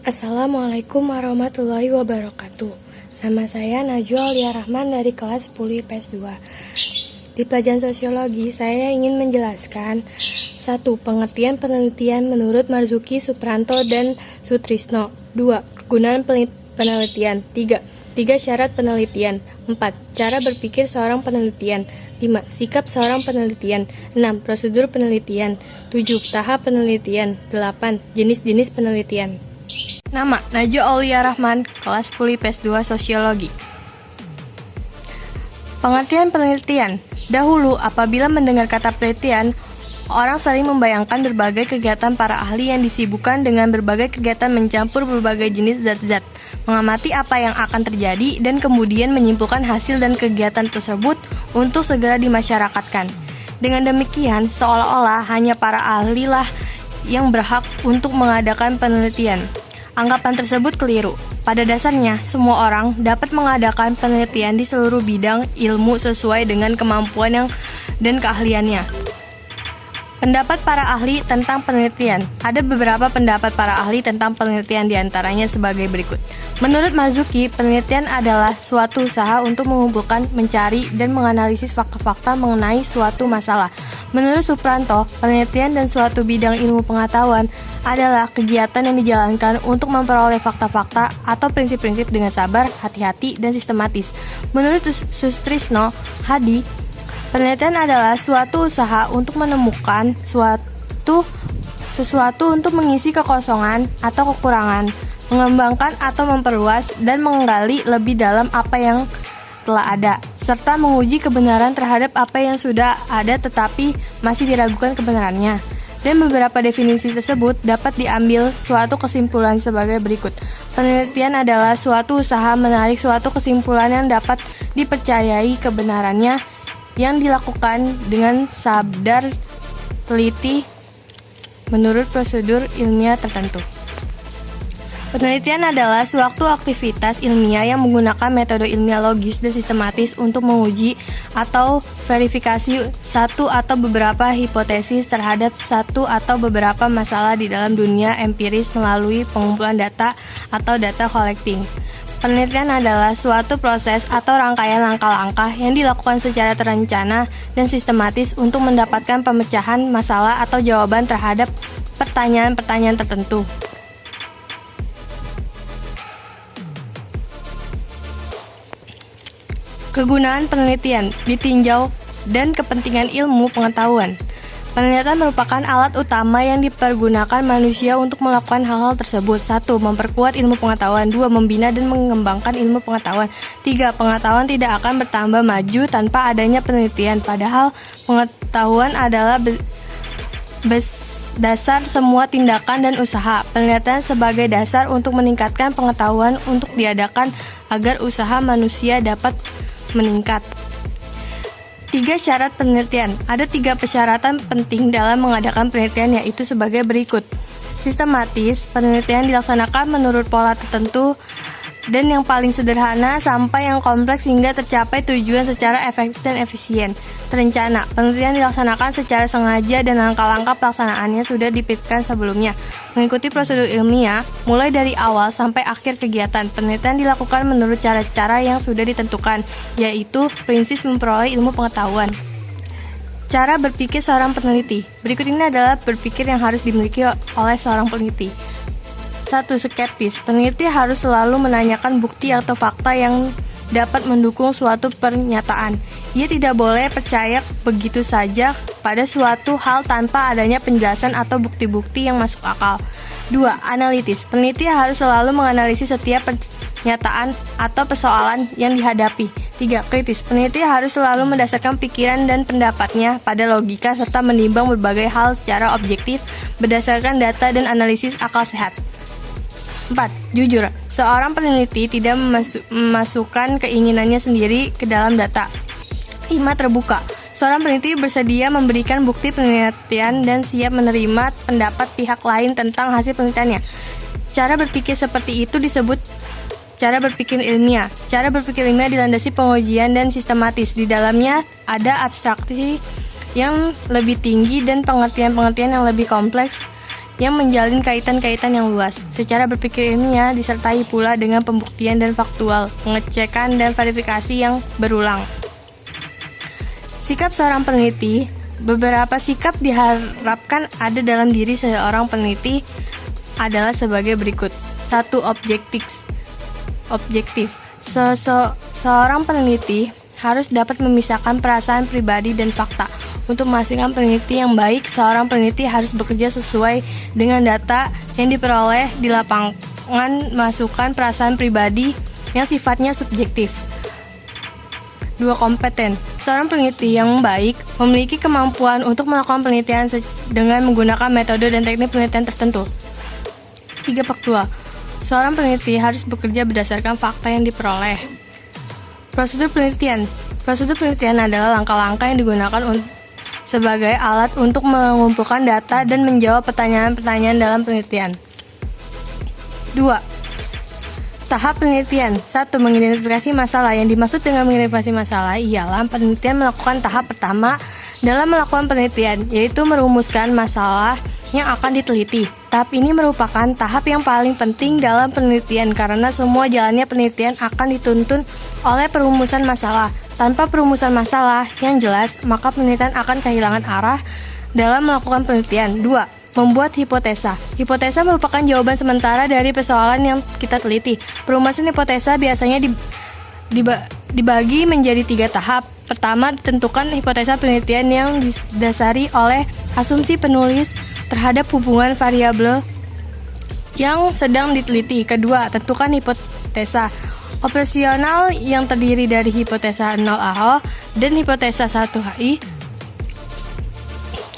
Assalamualaikum warahmatullahi wabarakatuh. Nama saya Najwa Aulia Rahman dari kelas 10 IPS 2. Di pelajaran sosiologi, saya ingin menjelaskan 1. Pengertian penelitian menurut Marzuki, Supranto, dan Sutrisno. 2. Kegunaan penelitian. 3. Syarat penelitian. 4. Cara berpikir seorang penelitian. 5. Sikap seorang penelitian. 6. Prosedur penelitian. 7. Tahap penelitian. 8. Jenis-jenis penelitian. Nama, Najwa Aulia Rahman, kelas 10 IPS 2 Sosiologi. Pengertian penelitian. Dahulu, apabila mendengar kata penelitian, orang sering membayangkan berbagai kegiatan para ahli yang disibukkan dengan berbagai kegiatan mencampur berbagai jenis zat-zat, mengamati apa yang akan terjadi, dan kemudian menyimpulkan hasil dan kegiatan tersebut untuk segera dimasyarakatkan. Dengan demikian, seolah-olah hanya para ahli lah yang berhak untuk mengadakan penelitian. Anggapan tersebut keliru. Pada dasarnya, semua orang dapat mengadakan penelitian di seluruh bidang ilmu sesuai dengan kemampuan dan keahliannya. Pendapat para ahli tentang penelitian. Ada beberapa pendapat para ahli tentang penelitian, diantaranya sebagai berikut. Menurut Marzuki, penelitian adalah suatu usaha untuk mengumpulkan, mencari, dan menganalisis fakta-fakta mengenai suatu masalah. Menurut Supranto, penelitian dan suatu bidang ilmu pengetahuan adalah kegiatan yang dijalankan untuk memperoleh fakta-fakta atau prinsip-prinsip dengan sabar, hati-hati, dan sistematis. Menurut Sutrisno Hadi, penelitian adalah suatu usaha untuk menemukan sesuatu untuk mengisi kekosongan atau kekurangan, mengembangkan atau memperluas, dan menggali lebih dalam apa yang telah ada, serta menguji kebenaran terhadap apa yang sudah ada tetapi masih diragukan kebenarannya. Dan beberapa definisi tersebut dapat diambil suatu kesimpulan sebagai berikut. Penelitian adalah suatu usaha menarik suatu kesimpulan yang dapat dipercayai kebenarannya, yang dilakukan dengan sadar, teliti, menurut prosedur ilmiah tertentu. Penelitian adalah suatu aktivitas ilmiah yang menggunakan metode ilmiah logis dan sistematis untuk menguji atau verifikasi satu atau beberapa hipotesis terhadap satu atau beberapa masalah di dalam dunia empiris melalui pengumpulan data atau data collecting. Penelitian adalah suatu proses atau rangkaian langkah-langkah yang dilakukan secara terencana dan sistematis untuk mendapatkan pemecahan masalah atau jawaban terhadap pertanyaan-pertanyaan tertentu. Kegunaan penelitian ditinjau dan kepentingan ilmu pengetahuan. Penelitian merupakan alat utama yang dipergunakan manusia untuk melakukan hal-hal tersebut. 1. Memperkuat ilmu pengetahuan. 2. Membina dan mengembangkan ilmu pengetahuan. 3. Pengetahuan tidak akan bertambah maju tanpa adanya penelitian. Padahal pengetahuan adalah dasar semua tindakan dan usaha. Penelitian sebagai dasar untuk meningkatkan pengetahuan untuk diadakan agar usaha manusia dapat meningkat. 3. Syarat penelitian. Ada 3 persyaratan penting dalam mengadakan penelitian, yaitu sebagai berikut. Sistematis, penelitian dilaksanakan menurut pola tertentu dan yang paling sederhana sampai yang kompleks hingga tercapai tujuan secara efektif dan efisien. Terencana, penelitian dilaksanakan secara sengaja dan langkah-langkah pelaksanaannya sudah dipikirkan sebelumnya. Mengikuti prosedur ilmiah, mulai dari awal sampai akhir kegiatan, penelitian dilakukan menurut cara-cara yang sudah ditentukan, yaitu prinsip memperoleh ilmu pengetahuan. Cara berpikir seorang peneliti. Berikut ini adalah berpikir yang harus dimiliki oleh seorang peneliti. 1. Skeptis. Peneliti harus selalu menanyakan bukti atau fakta yang dapat mendukung suatu pernyataan. Ia tidak boleh percaya begitu saja pada suatu hal tanpa adanya penjelasan atau bukti-bukti yang masuk akal. 2. Analitis. Peneliti harus selalu menganalisis setiap pernyataan atau persoalan yang dihadapi. 3. Kritis. Peneliti harus selalu mendasarkan pikiran dan pendapatnya pada logika serta menimbang berbagai hal secara objektif berdasarkan data dan analisis akal sehat. 4. Jujur. Seorang peneliti tidak memasukkan keinginannya sendiri ke dalam data. 5. Terbuka. Seorang peneliti bersedia memberikan bukti penelitian dan siap menerima pendapat pihak lain tentang hasil penelitiannya. Cara berpikir seperti itu disebut cara berpikir ilmiah. Cara berpikir ilmiah dilandasi pengujian dan sistematis. Di dalamnya ada abstraksi yang lebih tinggi dan pengertian-pengertian yang lebih kompleks yang menjalin kaitan-kaitan yang luas. Secara berpikir ilmiah disertai pula dengan pembuktian dan faktual, pengecekan dan verifikasi yang berulang. Sikap seorang peneliti. Beberapa sikap diharapkan ada dalam diri seorang peneliti adalah sebagai berikut. 1. Objektif. Seorang peneliti harus dapat memisahkan perasaan pribadi dan fakta. Untuk memastikan peneliti yang baik, seorang peneliti harus bekerja sesuai dengan data yang diperoleh di lapangan, masukkan perasaan pribadi yang sifatnya subjektif. 2. Kompeten. Seorang peneliti yang baik memiliki kemampuan untuk melakukan penelitian dengan menggunakan metode dan teknik penelitian tertentu. 3. Faktual. Seorang peneliti harus bekerja berdasarkan fakta yang diperoleh. Prosedur penelitian. Prosedur penelitian adalah langkah-langkah yang digunakan sebagai alat untuk mengumpulkan data dan menjawab pertanyaan-pertanyaan dalam penelitian. 2. Tahap penelitian. 1. Mengidentifikasi masalah. Yang dimaksud dengan mengidentifikasi masalah ialah penelitian melakukan tahap pertama dalam melakukan penelitian, yaitu merumuskan masalah yang akan diteliti. Tahap ini merupakan tahap yang paling penting dalam penelitian karena semua jalannya penelitian akan dituntun oleh perumusan masalah. Tanpa perumusan masalah yang jelas, maka penelitian akan kehilangan arah dalam melakukan penelitian. 2. Membuat hipotesa. Hipotesa merupakan jawaban sementara dari persoalan yang kita teliti. Perumusan hipotesa biasanya dibagi menjadi 3 tahap. Pertama, ditentukan hipotesa penelitian yang didasari oleh asumsi penulis terhadap hubungan variabel yang sedang diteliti. Kedua, tentukan hipotesa operasional yang terdiri dari hipotesa 0 dan hipotesa 1 HI.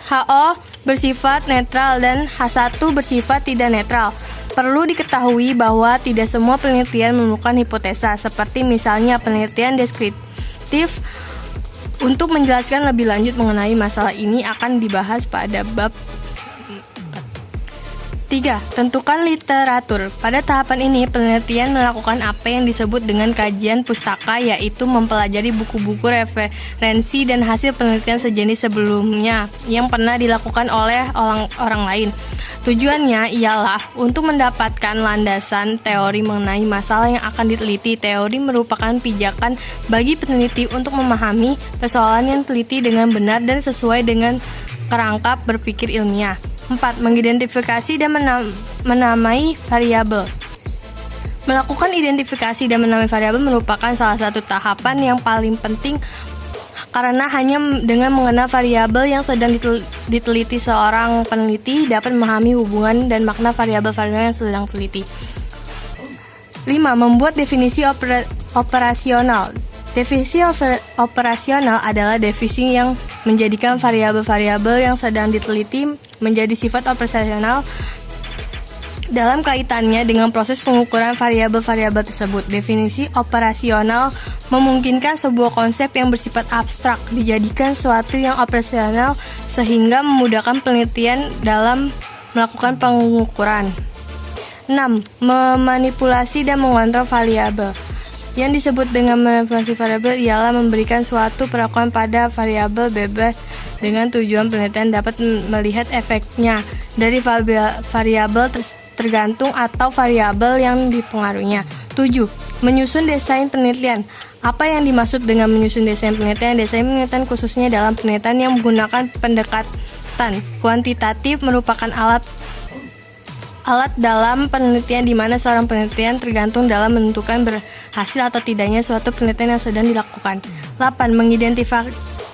HO bersifat netral dan H1 bersifat tidak netral. Perlu diketahui bahwa tidak semua penelitian menemukan hipotesa, seperti misalnya penelitian deskriptif. Untuk menjelaskan lebih lanjut mengenai masalah ini akan dibahas pada bab 3. Tentukan literatur. Pada tahapan ini, penelitian melakukan apa yang disebut dengan kajian pustaka, yaitu mempelajari buku-buku referensi dan hasil penelitian sejenis sebelumnya yang pernah dilakukan oleh orang lain. Tujuannya ialah untuk mendapatkan landasan teori mengenai masalah yang akan diteliti. Teori merupakan pijakan bagi peneliti untuk memahami persoalan yang diteliti dengan benar dan sesuai dengan kerangka berpikir ilmiah. 4. Mengidentifikasi dan menamai variabel. Melakukan identifikasi dan menamai variabel merupakan salah satu tahapan yang paling penting karena hanya dengan mengenal variabel yang sedang diteliti seorang peneliti dapat memahami hubungan dan makna variabel-variabel yang sedang diteliti. 5. Membuat definisi operasional. Definisi operasional adalah definisi yang menjadikan variabel-variabel yang sedang diteliti menjadi sifat operasional dalam kaitannya dengan proses pengukuran variabel-variabel tersebut. Definisi operasional memungkinkan sebuah konsep yang bersifat abstrak dijadikan sesuatu yang operasional sehingga memudahkan penelitian dalam melakukan pengukuran. 6. Memanipulasi dan mengontrol variabel. Yang disebut dengan manipulasi variabel ialah memberikan suatu perlakuan pada variabel bebas dengan tujuan penelitian dapat melihat efeknya dari variabel tergantung atau variabel yang dipengaruhinya. 7. Menyusun desain penelitian. Apa yang dimaksud dengan menyusun desain penelitian? Desain penelitian khususnya dalam penelitian yang menggunakan pendekatan kuantitatif merupakan alat dalam penelitian di mana seorang penelitian tergantung dalam menentukan berhasil atau tidaknya suatu penelitian yang sedang dilakukan. 8.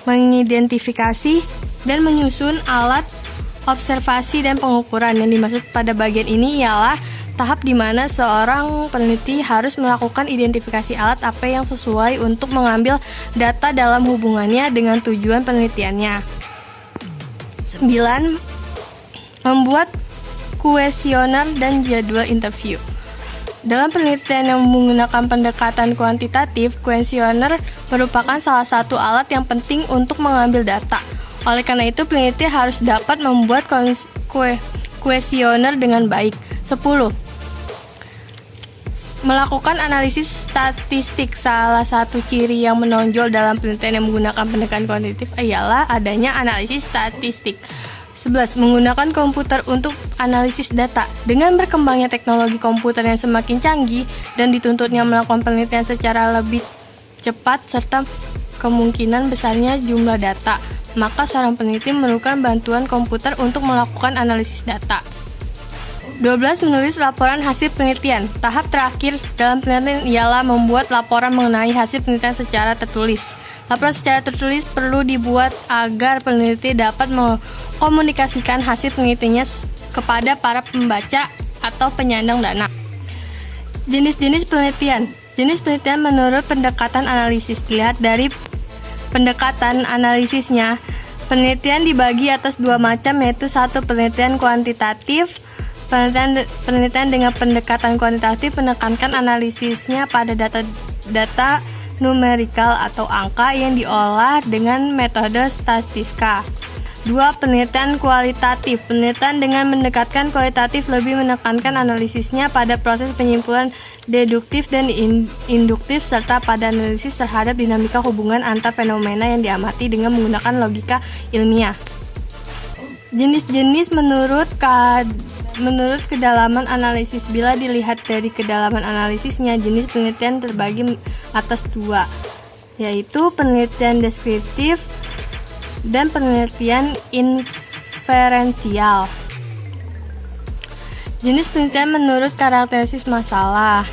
Mengidentifikasi dan menyusun alat observasi dan pengukuran. Yang dimaksud pada bagian ini ialah tahap di mana seorang peneliti harus melakukan identifikasi alat apa yang sesuai untuk mengambil data dalam hubungannya dengan tujuan penelitiannya. 9. Membuat kuesioner dan jadwal interview. Dalam penelitian yang menggunakan pendekatan kuantitatif, kuesioner merupakan salah satu alat yang penting untuk mengambil data. Oleh karena itu, peneliti harus dapat membuat kuesioner dengan baik. 10. Melakukan analisis statistik. Salah satu ciri yang menonjol dalam penelitian yang menggunakan pendekatan kuantitatif ialah adanya analisis statistik. 11. Menggunakan komputer untuk analisis data. Dengan berkembangnya teknologi komputer yang semakin canggih dan dituntutnya melakukan penelitian secara lebih cepat serta kemungkinan besarnya jumlah data, maka seorang peneliti memerlukan bantuan komputer untuk melakukan analisis data. 12. Menulis laporan hasil penelitian. Tahap terakhir dalam penelitian ialah membuat laporan mengenai hasil penelitian secara tertulis. Laporan secara tertulis perlu dibuat agar peneliti dapat mengkomunikasikan hasil penelitiannya kepada para pembaca atau penyandang dana. Jenis-jenis penelitian. Jenis penelitian menurut pendekatan analisis. Dilihat dari pendekatan analisisnya, penelitian dibagi atas dua macam, yaitu satu, penelitian kuantitatif. Penelitian dengan pendekatan kuantitatif menekankan analisisnya pada data numerikal atau angka yang diolah dengan metode statistika. 2. Penelitian kualitatif. Penelitian dengan mendekatkan kualitatif lebih menekankan analisisnya pada proses penyimpulan deduktif dan induktif serta pada analisis terhadap dinamika hubungan antar fenomena yang diamati dengan menggunakan logika ilmiah. Jenis-jenis menurut kedalaman analisis. Bila dilihat dari kedalaman analisisnya, jenis penelitian terbagi atas dua, yaitu penelitian deskriptif dan penelitian inferensial. Jenis penelitian menurut karakteristik masalah.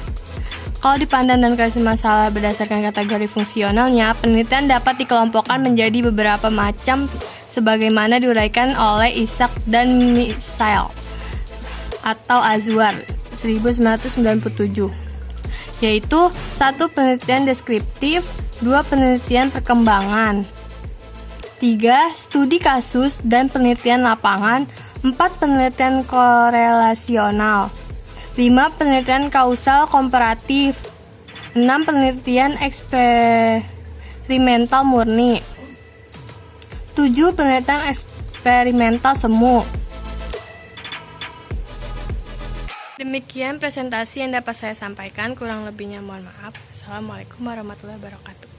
Kalau dipandang dan karakteristik masalah berdasarkan kategori fungsionalnya, penelitian dapat dikelompokkan menjadi beberapa macam sebagaimana diuraikan oleh Isaac dan Misael atau Azwar 1997, yaitu 1. Penelitian deskriptif, 2. Penelitian perkembangan, 3. Studi kasus dan penelitian lapangan, 4. Penelitian korelasional, 5. Penelitian kausal komparatif, 6. Penelitian eksperimental murni, 7. Penelitian eksperimental semu. Demikian presentasi yang dapat saya sampaikan, kurang lebihnya mohon maaf. Assalamualaikum warahmatullahi wabarakatuh.